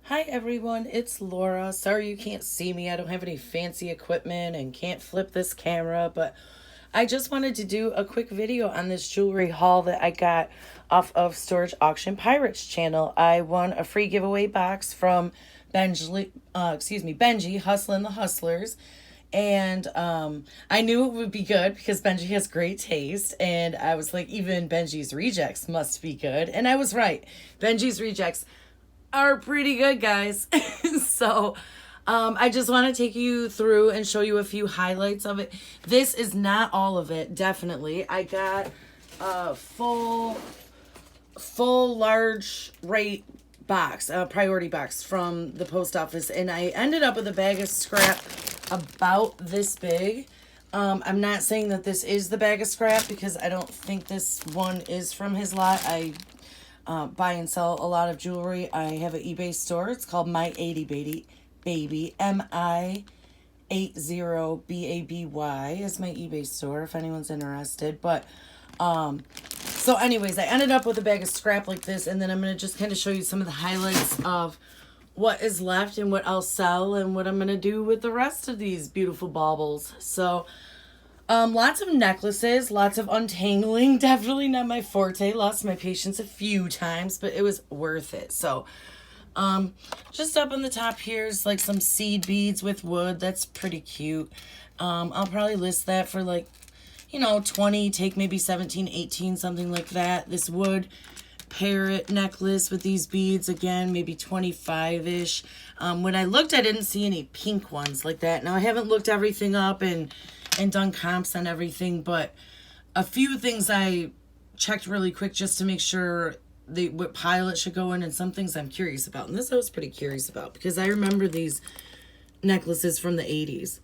Hi everyone, it's Laura. Sorry you can't see me. I don't have any fancy equipment and can't flip this camera, but I just wanted to do a quick video on this jewelry haul that I got off of Storage Auction Pirates channel. I won a free giveaway box from Benji, Hustlin the Hustlers. And I knew it would be good because Benji has great taste. And I was like, even Benji's rejects must be good. And I was right. Benji's rejects are pretty good, guys. So I just want to take you through and show you a few highlights of it. This is not all of it, definitely. I got a full large rate box, a priority box from the post office, and I ended up with a bag of scrap about this big. I'm not saying that this is the bag of scrap because I don't think this one is from his lot. I buy and sell a lot of jewelry. I have an eBay store. It's called My 80 Baby. MI80BABY is my eBay store if anyone's interested. But so anyways, I ended up with a bag of scrap like this, and then I'm going to just kind of show you some of the highlights of what is left and what I'll sell and what I'm going to do with the rest of these beautiful baubles. So lots of necklaces, lots of untangling. Definitely not my forte. Lost my patience a few times, but it was worth it. So, just up on the top here is like some seed beads with wood. That's pretty cute. I'll probably list that for like, 20, take maybe 17, 18, something like that. This wood parrot necklace with these beads, again, maybe 25-ish. When I looked, I didn't see any pink ones like that. Now, I haven't looked everything up and done comps on everything, but a few things I checked really quick just to make sure what pile it should go in, and some things I'm curious about. And this I was pretty curious about because I remember these necklaces from the 80s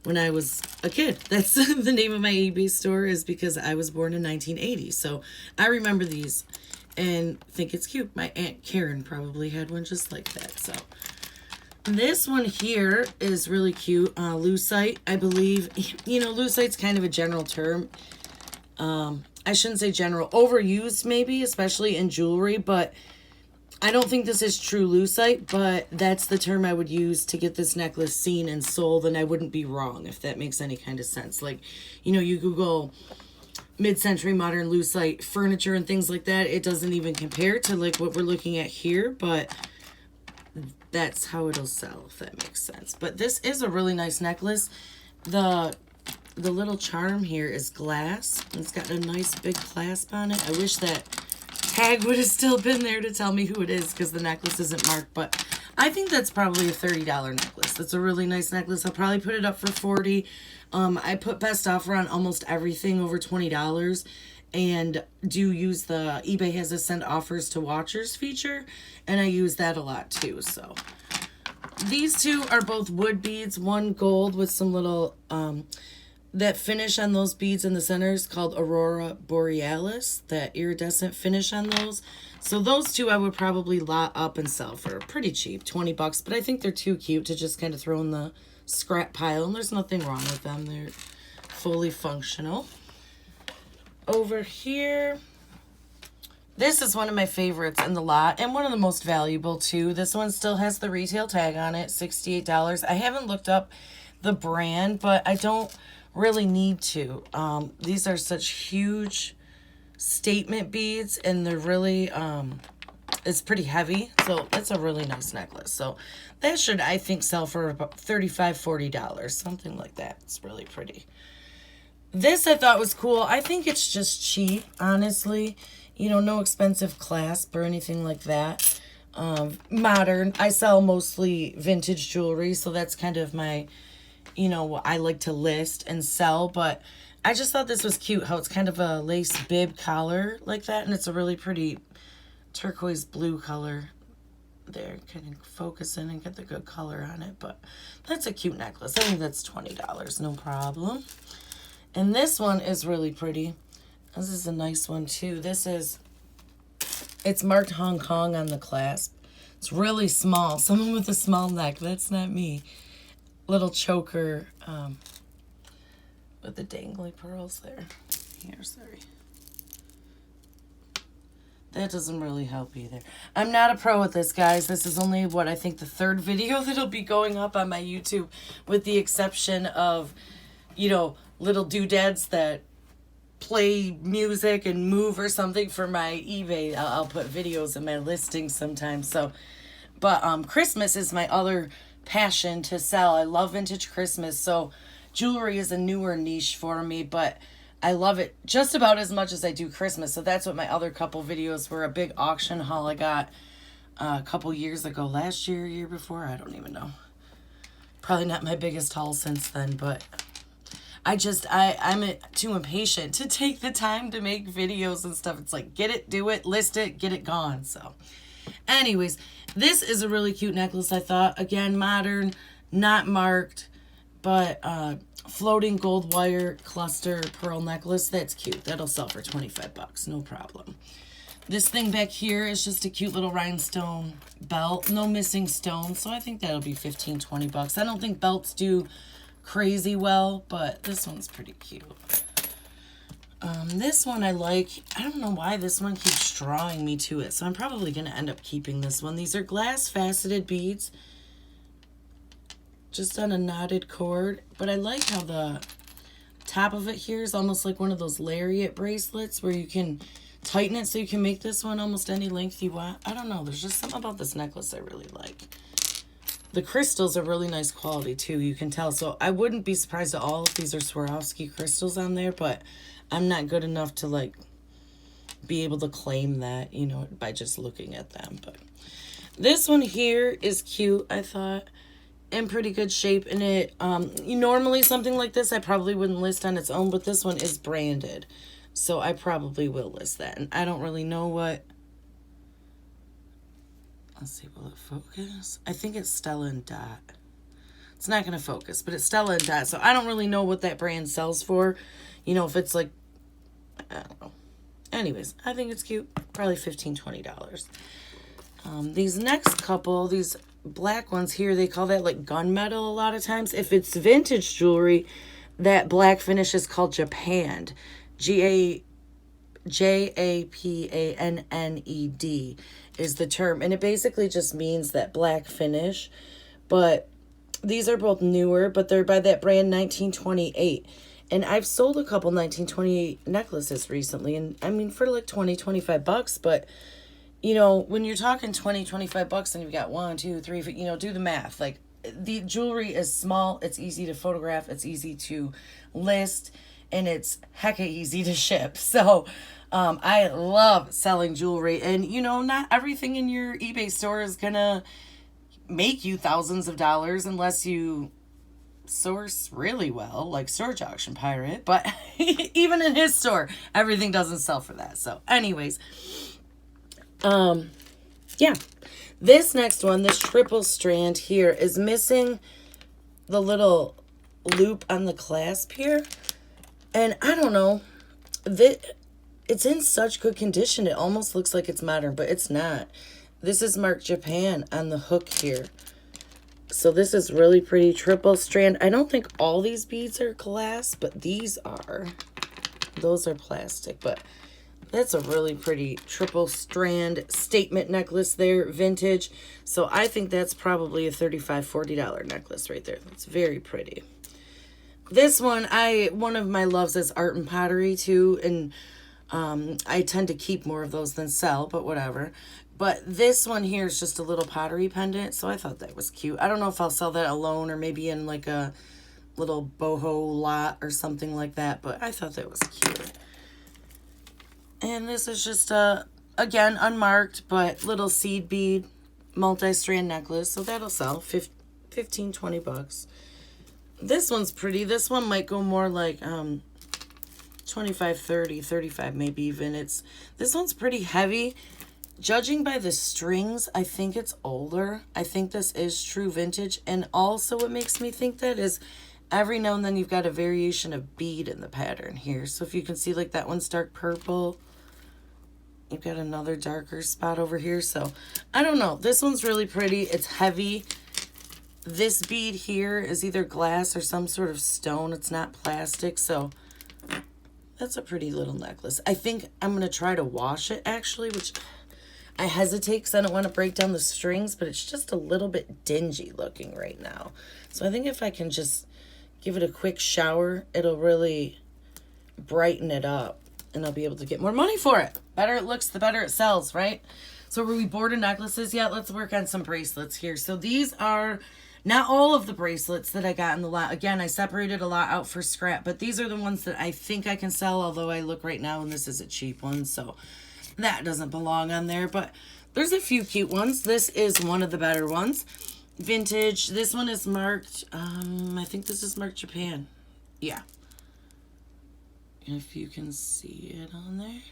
when I was a kid. That's the name of my eBay store, is because I was born in 1980. So I remember these and think it's cute. My Aunt Karen probably had one just like that. So this one here is really cute. Lucite, I believe. Lucite's kind of a general term. I shouldn't say general. Overused, maybe, especially in jewelry. But I don't think this is true lucite. But that's the term I would use to get this necklace seen and sold. And I wouldn't be wrong, if that makes any kind of sense. Like, you Google mid-century modern lucite furniture and things like that. It doesn't even compare to, like, what we're looking at here. But that's how it'll sell, if that makes sense. But this is a really nice necklace. The little charm here is glass. It's got a nice big clasp on it. I wish that tag would have still been there to tell me who it is because the necklace isn't marked. But I think that's probably a $30 necklace. That's a really nice necklace. I'll probably put it up for $40. I put best offer on almost everything over $20. And do use the eBay has a send offers to watchers feature, and I use that a lot too. So these two are both wood beads, one gold with some little that finish on those beads in the center is called Aurora Borealis, that iridescent finish on those. So those two I would probably lot up and sell for pretty cheap, $20, but I think they're too cute to just kind of throw in the scrap pile, and there's nothing wrong with them. They're fully functional. Over here, this is one of my favorites in the lot and one of the most valuable too. This one still has the retail tag on it, $68. I haven't looked up the brand, but I don't really need to. These are such huge statement beads, and they're really it's pretty heavy, so it's a really nice necklace. So that should, I think, sell for about $35, $40, something like that. It's really pretty. This I thought was cool. I think it's just cheap, honestly. No expensive clasp or anything like that. Modern. I sell mostly vintage jewelry, so that's kind of my, what I like to list and sell. But I just thought this was cute, how it's kind of a lace bib collar like that, and it's a really pretty turquoise blue color. There, kind of focus in and get the good color on it. But that's a cute necklace. I think that's $20, no problem. And this one is really pretty. This is a nice one too. It's marked Hong Kong on the clasp. It's really small. Someone with a small neck. That's not me. Little choker with the dangly pearls there. Here, sorry. That doesn't really help either. I'm not a pro at this, guys. This is only, what, I think the third video that'll be going up on my YouTube, with the exception of, you know, little doodads that play music and move or something for my eBay. I'll put videos in my listings sometimes. So, but Christmas is my other passion to sell. I love vintage Christmas. So jewelry is a newer niche for me, but I love it just about as much as I do Christmas. So that's what my other couple videos were. A big auction haul I got a couple years ago. Last year, year before, I don't even know. Probably not my biggest haul since then, but I'm too impatient to take the time to make videos and stuff. It's like, get it, do it, list it, get it gone. So anyways, this is a really cute necklace, I thought. Again, modern, not marked, but floating gold wire cluster pearl necklace. That's cute. That'll sell for 25 bucks, no problem. This thing back here is just a cute little rhinestone belt, no missing stones, so I think that'll be 15, 20 bucks. I don't think belts do crazy well, but this one's pretty cute. This one I like. I don't know why this one keeps drawing me to it, so I'm probably going to end up keeping this one. These are glass faceted beads, just on a knotted cord, but I like how the top of it here is almost like one of those lariat bracelets where you can tighten it so you can make this one almost any length you want. I don't know, there's just something about this necklace I really like. The crystals are really nice quality too, you can tell. So I wouldn't be surprised at all if these are Swarovski crystals on there, but I'm not good enough to like be able to claim that, you know, by just looking at them. But this one here is cute, I thought, in pretty good shape. And it normally something like this I probably wouldn't list on its own, but this one is branded, so I probably will list that. And I don't really know what, let's see, will it focus? I think it's Stella and Dot. It's not going to focus, but it's Stella and Dot, so I don't really know what that brand sells for. You know, if it's like, I don't know. Anyways, I think it's cute. Probably $15, $20. These next couple, these black ones here, they call that like gunmetal a lot of times. If it's vintage jewelry, that black finish is called japanned. Japanned is the term. And it basically just means that black finish. But these are both newer, but they're by that brand 1928. And I've sold a couple 1928 necklaces recently. And I mean, for like 20, 25 bucks. But, you know, when you're talking 20, 25 bucks and you've got 1, 2, 3, you know, do the math. Like, the jewelry is small. It's easy to photograph. It's easy to list. And it's hecka easy to ship. So, I love selling jewelry. And, you know, not everything in your eBay store is going to make you thousands of dollars unless you source really well, like Storage Auction Pirate. But even in his store, everything doesn't sell for that. So, anyways, yeah. This next one, this triple strand here, is missing the little loop on the clasp here. And I don't know, it's in such good condition. It almost looks like it's modern, but it's not. This is marked Japan on the hook here. So this is really pretty triple strand. I don't think all these beads are glass, but these are. Those are plastic, but that's a really pretty triple strand statement necklace there, vintage. So I think that's probably a $35, $40 necklace right there. That's very pretty. This one, one of my loves is art and pottery too, and I tend to keep more of those than sell, but whatever. But this one here is just a little pottery pendant, so I thought that was cute. I don't know if I'll sell that alone or maybe in like a little boho lot or something like that, but I thought that was cute. And this is just again, unmarked, but little seed bead multi-strand necklace, so that'll sell 15, 20 bucks. This one's pretty. This one might go more like 25, 30, 35 maybe even. This one's pretty heavy. Judging by the strings, I think it's older. I think this is true vintage. And also what makes me think that is every now and then you've got a variation of bead in the pattern here. So if you can see, like, that one's dark purple. You've got another darker spot over here. So I don't know. This one's really pretty. It's heavy. This bead here is either glass or some sort of stone. It's not plastic. So That's a pretty little necklace. I think I'm going to try to wash it, actually, which I hesitate because I don't want to break down the strings, but it's just a little bit dingy looking right now. So I think if I can just give it a quick shower, it'll really brighten it up, and I'll be able to get more money for it. Better it looks, the better it sells, right? So were we bored of necklaces yet? Let's work on some bracelets here. So these are not all of the bracelets that I got in the lot. Again, I separated a lot out for scrap, but these are the ones that I think I can sell, although I look right now and this is a cheap one, so that doesn't belong on there. But there's a few cute ones. This is one of the better ones. Vintage. This one is marked, I think this is marked Japan. Yeah. If you can see it on there.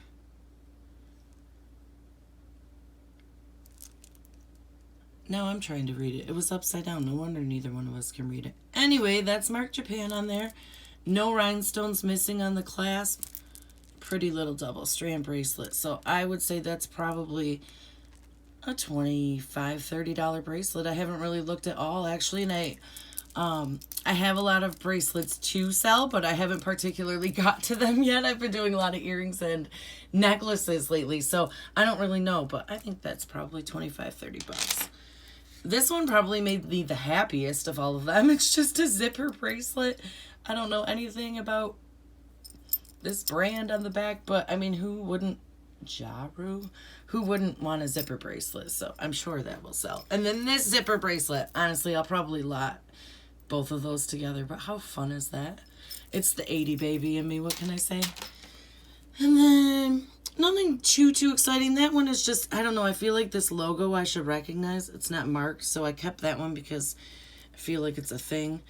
No, I'm trying to read it. It was upside down. No wonder neither one of us can read it. Anyway, that's marked Japan on there. No rhinestones missing on the clasp. Pretty little double strand bracelet. So I would say that's probably a $25, $30 bracelet. I haven't really looked at all, actually, and I have a lot of bracelets to sell, but I haven't particularly got to them yet. I've been doing a lot of earrings and necklaces lately, so I don't really know, but I think that's probably 25, 30 bucks. This one probably made me the happiest of all of them. It's just a zipper bracelet. I don't know anything about this brand on the back, but I mean, who wouldn't? Jaru? Who wouldn't want a zipper bracelet? So I'm sure that will sell. And then this zipper bracelet, honestly, I'll probably lot both of those together, but how fun is that? It's the 80 baby in me, what can I say? And then nothing too exciting. That one is just, I don't know, I feel like this logo I should recognize. It's not marked, so I kept that one because I feel like it's a thing.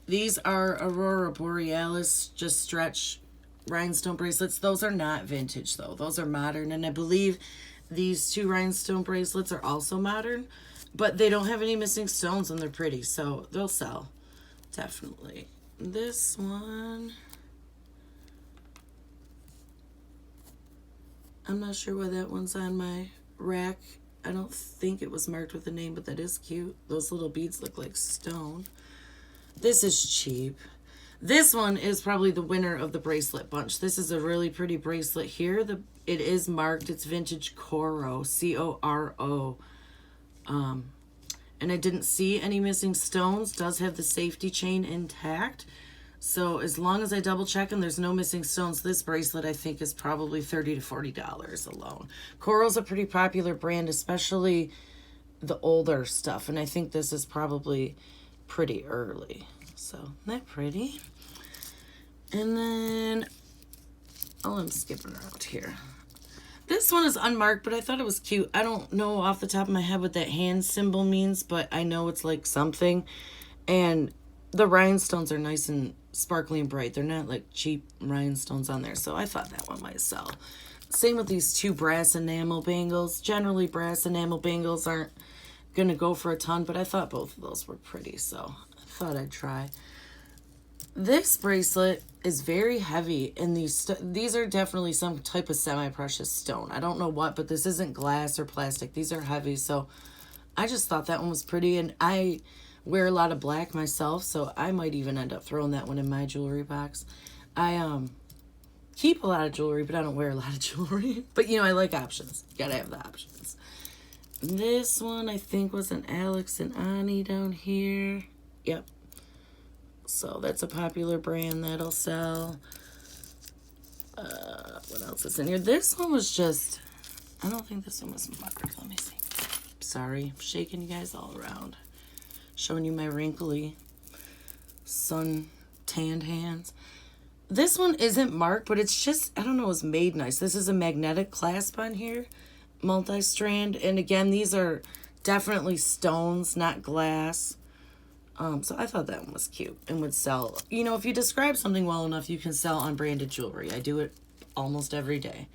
These are Aurora Borealis, just stretch rhinestone bracelets. Those are not vintage though. Those are modern, and I believe these two rhinestone bracelets are also modern, but they don't have any missing stones and they're pretty, so they'll sell. Definitely. This one, I'm not sure why that one's on my rack. I don't think it was marked with a name, but that is cute. Those little beads look like stone. This is cheap. This one is probably the winner of the bracelet bunch. This is a really pretty bracelet here. It is marked. It's vintage Coro, C-O-R-O. And I didn't see any missing stones. Does have the safety chain intact. So as long as I double check and there's no missing stones, this bracelet I think is probably $30 to $40 alone. Coro's a pretty popular brand, especially the older stuff. And I think this is probably pretty early. So, isn't that pretty? And then, oh, I'm skipping around here. This one is unmarked, but I thought it was cute. I don't know off the top of my head what that hand symbol means, but I know it's like something. And the rhinestones are nice and sparkly and bright. They're not like cheap rhinestones on there, so I thought that one might sell. Same with these two brass enamel bangles. Generally, brass enamel bangles aren't going to go for a ton, but I thought both of those were pretty, so I thought I'd try. This bracelet is very heavy, and these are definitely some type of semi-precious stone. I don't know what, but this isn't glass or plastic. These are heavy, so I just thought that one was pretty, and I wear a lot of black myself, so I might even end up throwing that one in my jewelry box. I keep a lot of jewelry, but I don't wear a lot of jewelry. But, you know, I like options. You gotta have the options. This one, I think, was an Alex and Ani down here. Yep. So that's a popular brand that'll sell. What else is in here? This one was just, I don't think this one was marked. Let me see. Sorry, I'm shaking you guys all around. Showing you my wrinkly, sun-tanned hands. This one isn't marked, but it's just, I don't know, it's made nice. This is a magnetic clasp on here, multi-strand. And again, these are definitely stones, not glass. So I thought that one was cute and would sell. You know, if you describe something well enough, you can sell unbranded jewelry. I do it almost every day.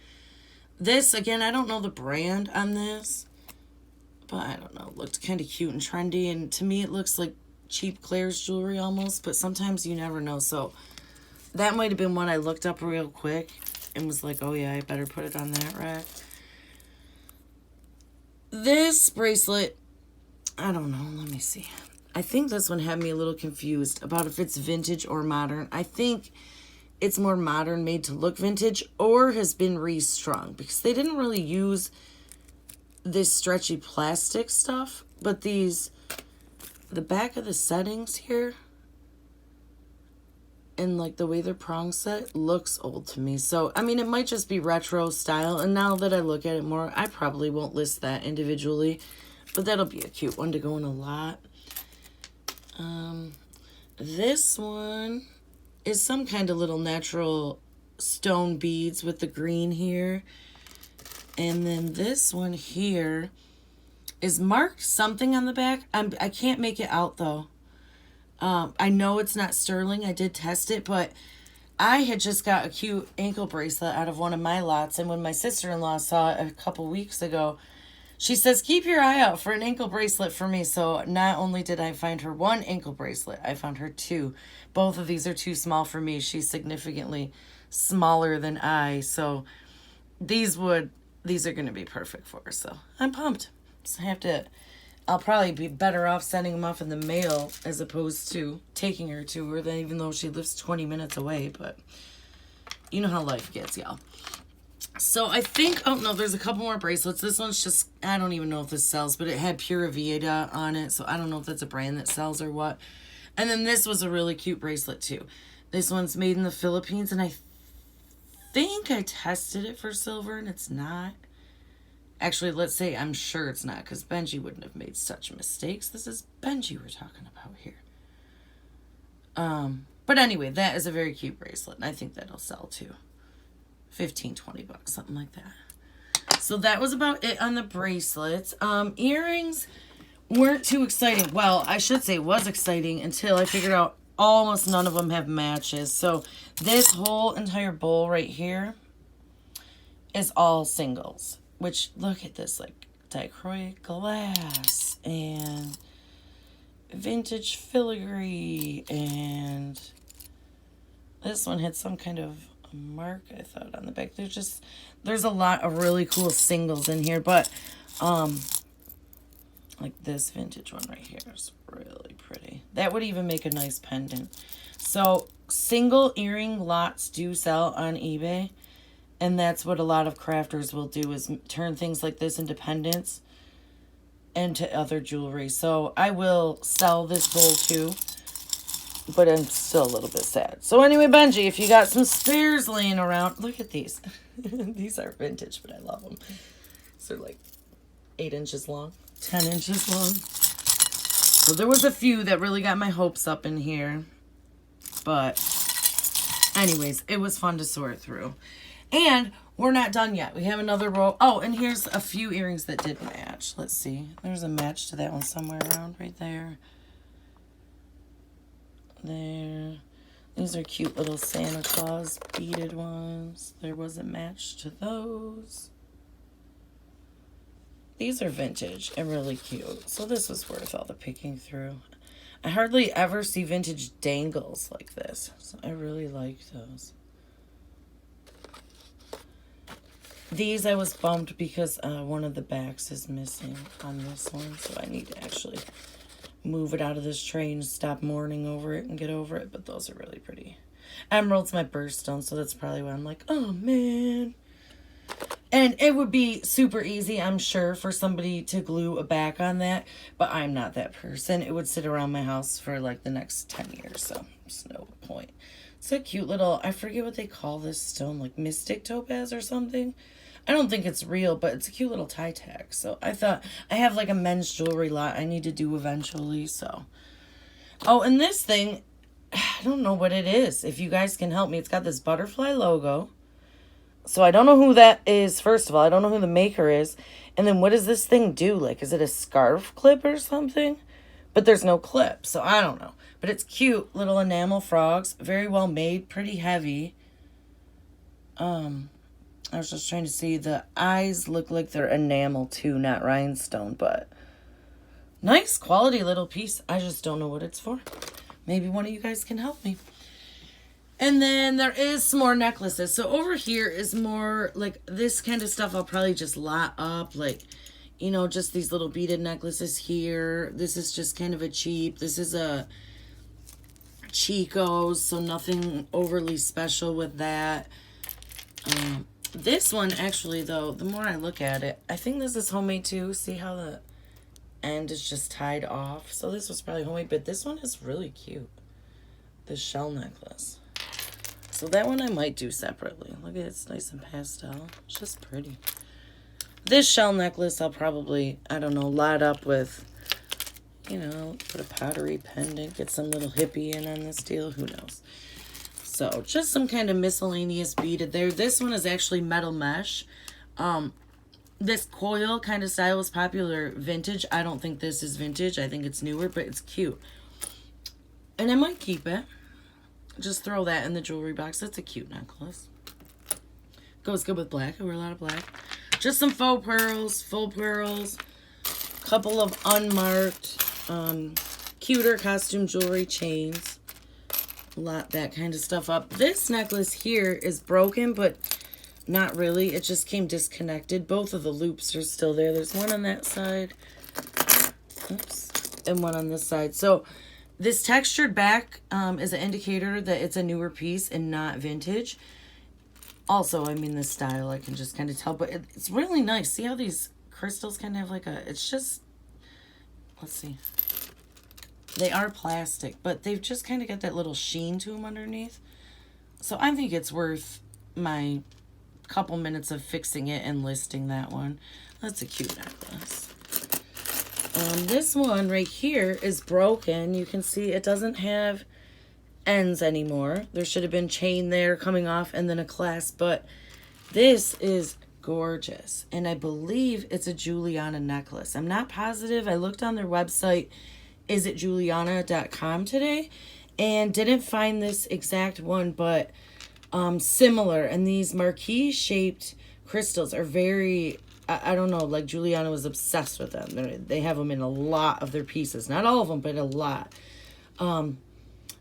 This, again, I don't know the brand on this, but I don't know. It looked kind of cute and trendy, and to me it looks like cheap Claire's jewelry almost, but sometimes you never know. So that might have been one I looked up real quick and was like, oh yeah, I better put it on that rack. This bracelet, I don't know. Let me see. I think this one had me a little confused about if it's vintage or modern. I think it's more modern, made to look vintage, or has been restrung, because they didn't really use this stretchy plastic stuff, but the back of the settings here and like the way they're prong set looks old to me. So, I mean, it might just be retro style, and now that I look at it more, I probably won't list that individually, but that'll be a cute one to go in a lot. This one is some kind of little natural stone beads with the green here. And then this one here is marked something on the back. I can't make it out though. I know it's not sterling. I did test it, but I had just got a cute ankle bracelet out of one of my lots. And when my sister-in-law saw it a couple weeks ago, she says, keep your eye out for an ankle bracelet for me. So not only did I find her one ankle bracelet, I found her two. Both of these are too small for me. She's significantly smaller than I. So these are going to be perfect for her. So I'm pumped. So I'll probably be better off sending them off in the mail as opposed to taking her to her, even though she lives 20 minutes away. But you know how life gets, y'all. So I think, oh no, there's a couple more bracelets. This one's just, I don't even know if this sells, but it had Pura Vida on it. So I don't know if that's a brand that sells or what. And then this was a really cute bracelet too. This one's made in the Philippines, and I think I tested it for silver and it's not. Actually, let's say I'm sure it's not, because Benji wouldn't have made such mistakes. This is Benji we're talking about here. But anyway, that is a very cute bracelet, and I think that'll sell too. 15, 20 bucks, something like that. So that was about it on the bracelets. Earrings weren't too exciting. Well, I should say it was exciting until I figured out almost none of them have matches. So this whole entire bowl right here is all singles, which, look at this, like dichroic glass and vintage filigree, and this one had some kind of a mark, I thought, on the back. There's a lot of really cool singles in here, but like this vintage one right here is really pretty. That would even make a nice pendant. So single earring lots do sell on eBay, and that's what a lot of crafters will do, is turn things like this into pendants and to other jewelry. So I will sell this bowl too, but I'm still a little bit sad. So anyway, Benji, if you got some spares laying around, look at these. These are vintage, but I love them. So they're like 8 inches long, 10 inches long. So there was a few that really got my hopes up in here. But anyways, it was fun to sort through. And we're not done yet. We have another row. Oh, and here's a few earrings that did match. Let's see. There's a match to that one somewhere around right there. There. These are cute little Santa Claus beaded ones. There was a match to those. These are vintage and really cute. So this was worth all the picking through. I hardly ever see vintage dangles like this. So I really like those. These I was bummed because one of the backs is missing on this one. So I need to actually move it out of this tray and stop mourning over it and get over it. But those are really pretty. Emerald's my birthstone, so that's probably why I'm like, oh man. And it would be super easy, I'm sure, for somebody to glue a back on that. But I'm not that person. It would sit around my house for like the next 10 years. So there's no point. It's a cute little, I forget what they call this stone, like mystic topaz or something. I don't think it's real, but it's a cute little tie tag. So I thought, I have like a men's jewelry lot I need to do eventually, so. Oh, and this thing, I don't know what it is. If you guys can help me, it's got this butterfly logo. So I don't know who that is, first of all. I don't know who the maker is. And then what does this thing do? Like, is it a scarf clip or something? But there's no clip, so I don't know. But it's cute, little enamel frogs. Very well made, pretty heavy. I was just trying to see, the eyes look like they're enamel too, not rhinestone, but nice quality little piece. I just don't know what it's for. Maybe one of you guys can help me. And then there is some more necklaces. So over here is more like this kind of stuff I'll probably just lot up, like, you know, just these little beaded necklaces here. This is just kind of a cheap. This is a Chico's, so nothing overly special with that. This one, actually, though, the more I look at it, I think this is homemade too. See how the end is just tied off? So this was probably homemade, but this one is really cute. This shell necklace. So that one I might do separately. Look at it, it's nice and pastel. It's just pretty. This shell necklace I'll probably, I don't know, lot up with, you know, put a pottery pendant, get some little hippie in on this deal. Who knows? So just some kind of miscellaneous beaded there. This one is actually metal mesh. This coil kind of style is popular vintage. I don't think this is vintage. I think it's newer, but it's cute. And I might keep it. Just throw that in the jewelry box. That's a cute necklace. Goes good with black. I wear a lot of black. Just some faux pearls, full pearls. Couple of unmarked, cuter costume jewelry chains. A lot that kind of stuff up. This necklace here is broken, but not really. It just came disconnected. Both of the loops are still there. There's one on that side. Oops. And one on this side. So this textured back is an indicator that it's a newer piece and not vintage. Also, I mean, this style, I can just kind of tell. But it's really nice. See how these crystals kind of have like a... It's just... Let's see. They are plastic, but they've just kind of got that little sheen to them underneath. So I think it's worth my couple minutes of fixing it and listing that one. That's a cute necklace. This one right here is broken. You can see it doesn't have ends anymore. There should have been chain there coming off and then a clasp, but this is gorgeous. And I believe it's a Juliana necklace. I'm not positive. I looked on their website, isitjuliana.com today, and didn't find this exact one, but similar. And these marquee shaped crystals are very, I don't know, like Juliana was obsessed with them. They have them in a lot of their pieces. Not all of them, but a lot.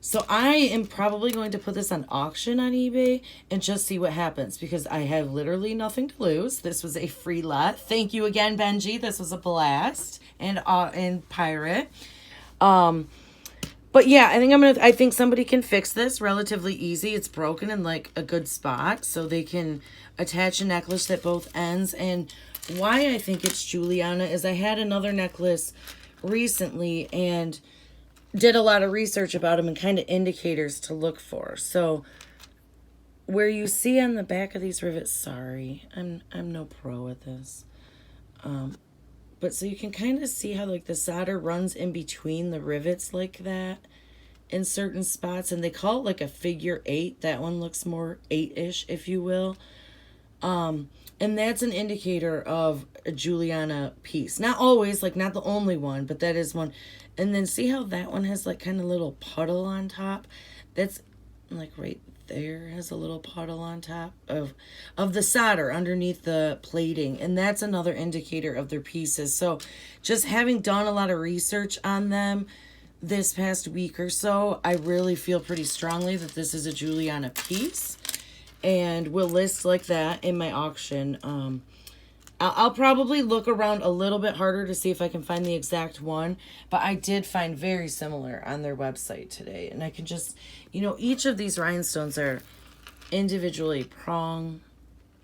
So I am probably going to put this on auction on eBay and just see what happens, because I have literally nothing to lose. This was a free lot. Thank you again, Benji. This was a blast. And Pirate. But yeah, I think somebody can fix this relatively easy. It's broken in like a good spot, so they can attach a necklace at both ends. And why I think it's Juliana is I had another necklace recently and did a lot of research about them and kind of indicators to look for. So where you see on the back of these rivets, sorry, I'm no pro at this. But so you can kind of see how like the solder runs in between the rivets like that in certain spots. And they call it like a figure 8. That one looks more 8-ish, if you will. And that's an indicator of a Juliana piece. Not always, like not the only one, but that is one. And then see how that one has like kind of little puddle on top? That's like right there has a little puddle on top of the solder underneath the plating. And that's another indicator of their pieces. So just having done a lot of research on them this past week or so, I really feel pretty strongly that this is a Juliana piece. And will list like that in my auction. I'll probably look around a little bit harder to see if I can find the exact one. But I did find very similar on their website today. And I can just, you know, each of these rhinestones are individually prong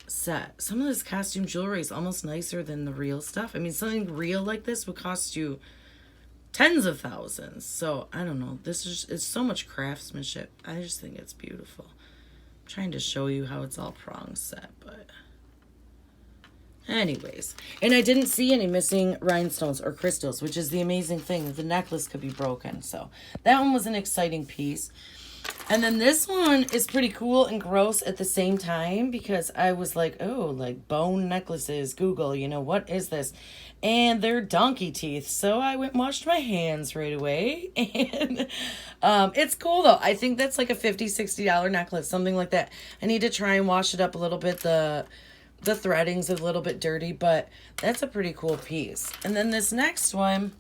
set. Some of this costume jewelry is almost nicer than the real stuff. I mean, something real like this would cost you tens of thousands. So, I don't know. This is it's so much craftsmanship. I just think it's beautiful. I'm trying to show you how it's all prong set, but... Anyways, and I didn't see any missing rhinestones or crystals, which is the amazing thing, that the necklace could be broken. So that one was an exciting piece. And then this one is pretty cool and gross at the same time, because I was like, oh, like bone necklaces, Google, you know, what is this? And they're donkey teeth. So I went and washed my hands right away. And it's cool, though. I think that's like a $50, $60 necklace, something like that. I need to try and wash it up a little bit. The threading's a little bit dirty, but that's a pretty cool piece. And then this next one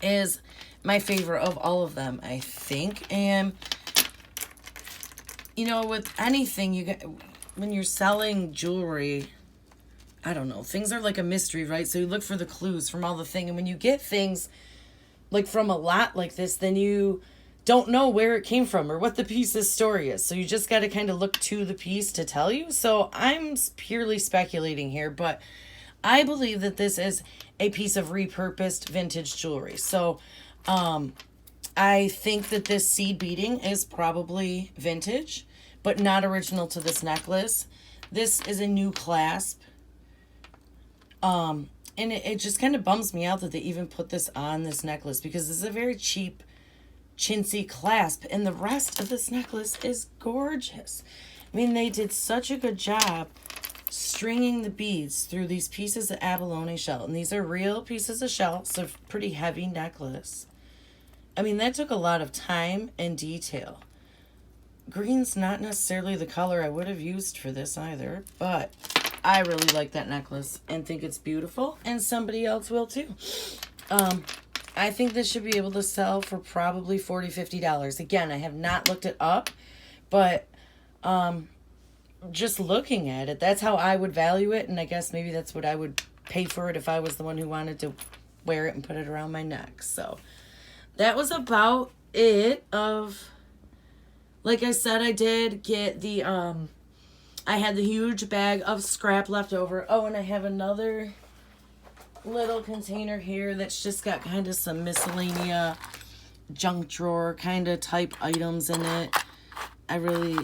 is my favorite of all of them, I think. And, you know, with anything, you get, when you're selling jewelry, I don't know, things are like a mystery, right? So you look for the clues from all the thing. And when you get things like from a lot like this, then you don't know where it came from or what the piece's story is. So you just got to kind of look to the piece to tell you. So I'm purely speculating here, but I believe that this is a piece of repurposed vintage jewelry. So I think that this seed beading is probably vintage, but not original to this necklace. This is a new clasp. And it just kind of bums me out that they even put this on this necklace, because this is a very cheap chintzy clasp, and the rest of this necklace is gorgeous. I mean, they did such a good job stringing the beads through these pieces of abalone shell, and these are real pieces of shell, so pretty heavy necklace. I mean, that took a lot of time and detail. Green's not necessarily the color I would have used for this either, but I really like that necklace and think it's beautiful, and somebody else will too. I think this should be able to sell for probably $40, $50. Again, I have not looked it up, but just looking at it, that's how I would value it, and I guess maybe that's what I would pay for it if I was the one who wanted to wear it and put it around my neck. So that was about it. Like I said, I did get the I had the huge bag of scrap left over. Oh, and I have another little container here that's just got kind of some miscellaneous junk drawer kind of type items in it. I really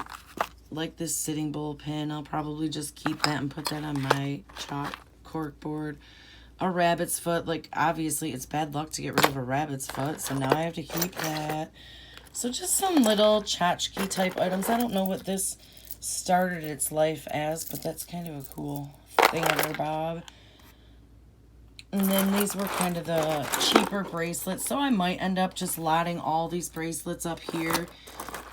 like this sitting bowl pin. I'll probably just keep that and put that on my chalk cork board. A rabbit's foot. Like, obviously it's bad luck to get rid of a rabbit's foot, so now I have to keep that. So just some little tchotchke type items. I don't know what this started its life as, but that's kind of a cool thingamabob. And then these were kind of the cheaper bracelets. So I might end up just lotting all these bracelets up here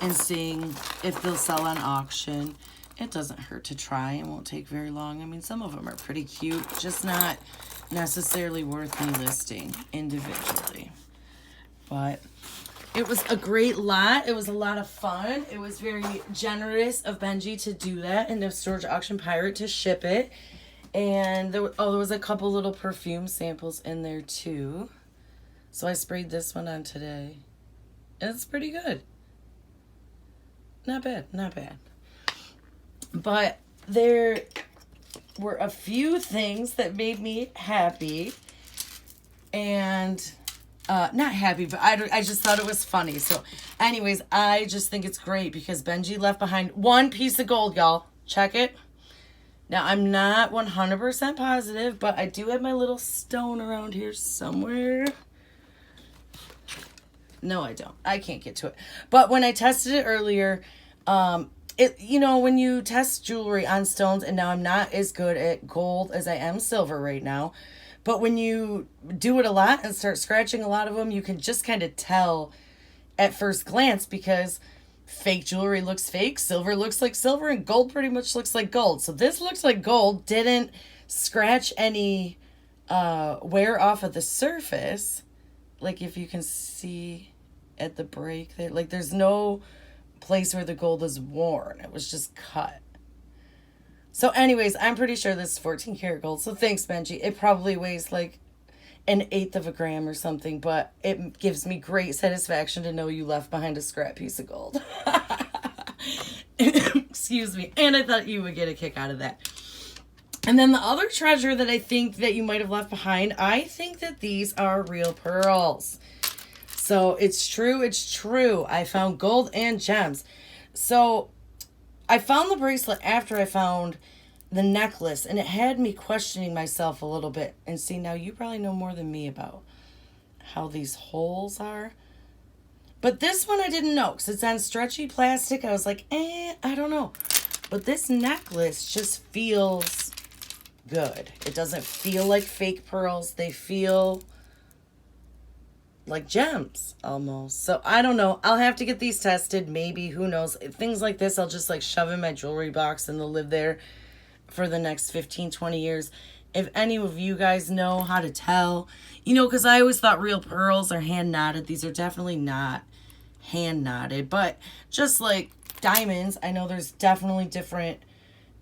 and seeing if they'll sell on auction. It doesn't hurt to try. It won't take very long. I mean, some of them are pretty cute, just not necessarily worth me listing individually. But it was a great lot. It was a lot of fun. It was very generous of Benji to do that, and of Storage Auction Pirate to ship it. And there was a couple little perfume samples in there too. So I sprayed this one on today. And it's pretty good. Not bad, not bad. But there were a few things that made me happy. And not happy, but I just thought it was funny. So anyways, I just think it's great because Benji left behind one piece of gold, y'all. Check it. Now, I'm not 100% positive, but I do have my little stone around here somewhere. No, I don't. I can't get to it. But when I tested it earlier, when you test jewelry on stones, and now I'm not as good at gold as I am silver right now, but when you do it a lot and start scratching a lot of them, you can just kind of tell at first glance, because fake jewelry looks fake, silver looks like silver, and gold pretty much looks like gold. So this looks like gold, didn't scratch any wear off of the surface. Like if you can see at the break there, like there's no place where the gold is worn. It was just cut. So anyways, I'm pretty sure this is 14 karat gold. So thanks, Benji. It probably weighs like 1/8 of a gram or something, but it gives me great satisfaction to know you left behind a scrap piece of gold. Excuse me. And I thought you would get a kick out of that. And then the other treasure that I think that you might have left behind, I think that these are real pearls. So it's true. I found gold and gems. So I found the bracelet after I found the necklace, and it had me questioning myself a little bit. And see, now you probably know more than me about how these holes are. But this one I didn't know, because it's on stretchy plastic. I was like, I don't know. But this necklace just feels good. It doesn't feel like fake pearls. They feel like gems almost. So I don't know. I'll have to get these tested. Maybe, who knows. Things like this I'll just like shove in my jewelry box and they'll live there for the next 15, 20 years. If any of you guys know how to tell, because I always thought real pearls are hand knotted. These are definitely not hand knotted, but just like diamonds, I know there's definitely different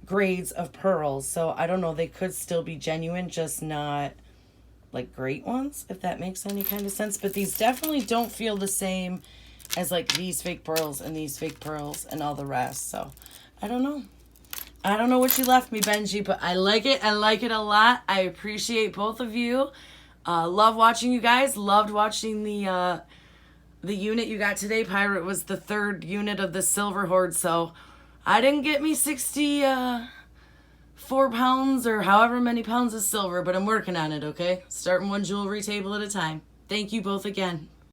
grades of pearls. So I don't know, they could still be genuine, just not like great ones, if that makes any kind of sense. But these definitely don't feel the same as like these fake pearls and these fake pearls and all the rest. So I don't know. I don't know what you left me, Benji, but I like it. I like it a lot. I appreciate both of you. Love watching you guys. Loved watching the unit you got today. Pirate was the 3rd unit of the silver horde, so I didn't get me 64 pounds or however many pounds of silver, but I'm working on it, okay? Starting one jewelry table at a time. Thank you both again.